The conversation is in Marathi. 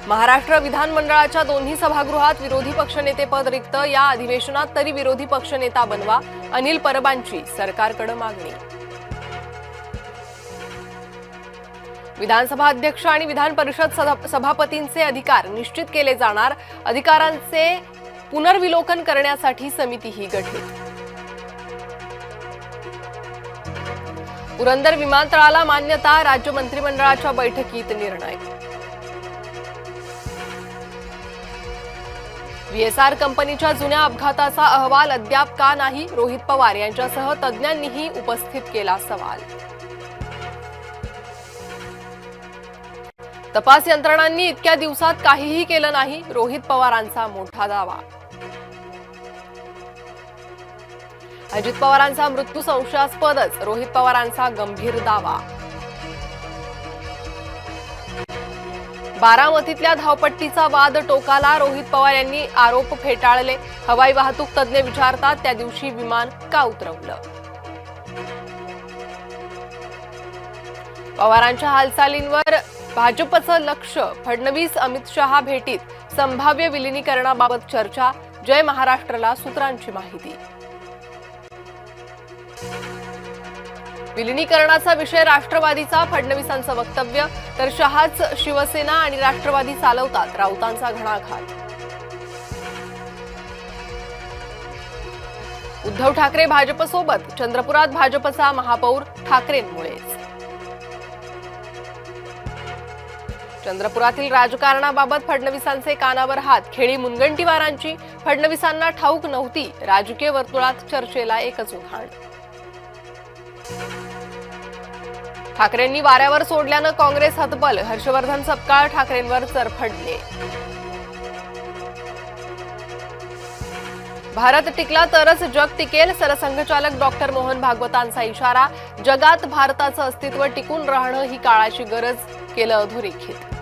महाराष्ट्र विधानमंडळाच्या दोन्ही सभागृहात विरोधी पक्षनेते पद रिक्त, या अधिवेशनात तरी विरोधी पक्षनेता बनवा, अनिल परबांची सरकारकडे मागणी। विधानसभा अध्यक्ष आणि विधान परिषद सभापतींचे अधिकार निश्चित केले जाणार, अधिकारांचे पुनर्विलोकन करण्यासाठी समितीही गठीत। पुरंदर विमानतळाला मान्यता, राज्य मंत्रिमंडळाच्या बैठकीत निर्णय। व्हीएसआर कंपनीच्या जुन्या अपघाताचा अहवाल अद्याप का नाही, रोहित पवार यांच्यासह तज्ज्ञांनीही उपस्थित केला सवाल। तपास यंत्रणांनी इतक्या दिवसात काहीही केलं नाही, रोहित पवारांचा मोठा दावा। अजित पवारांचा मृत्यू संशयास्पदच, रोहित पवारांचा गंभीर दावा। बारामतीतल्या धावपट्टीचा वाद टोकाला, रोहित पवार यांनी आरोप फेटाळले। हवाई वाहतूक तज्ज्ञ विचारतात, त्या दिवशी विमान का उतरवलं? पवारांच्या हालचालींवर भाजपचं लक्ष, फडणवीस अमित शहा भेटीत, संभाव्य विलिनीकरणाबाबत चर्चा, जय महाराष्ट्रला सूत्रांची माहिती। विलिनीकरणाचा विषय राष्ट्रवादीचा, फडणवीसांचं वक्तव्य, तर शहाच शिवसेना आणि राष्ट्रवादी चालवतात, राऊतांचा घणाघात। उद्धव ठाकरे भाजपसोबत, चंद्रपुरात भाजपचा महापौर ठाकरेंमुळेच। चंद्रपुरातील राजकारणाबाबत फडणवीसांचे कानावर हात, खेळी मुनगंटीवारांची, फडणवीसांना ठाऊक नव्हती, राजकीय वर्तुळात चर्चेला एकच उधाण। ठाकरेंनी वाऱ्यावर सोडल्यानं काँग्रेस हतबल, हर्षवर्धन सपकाळ ठाकरेंवर चरफडले। भारत टिकला तरच जग टिकेल, सरसंघचालक डॉक्टर मोहन भागवतांचा इशारा, जगात भारताचं अस्तित्व टिकून राहणं ही काळाची गरज, केलं अधोरेखित।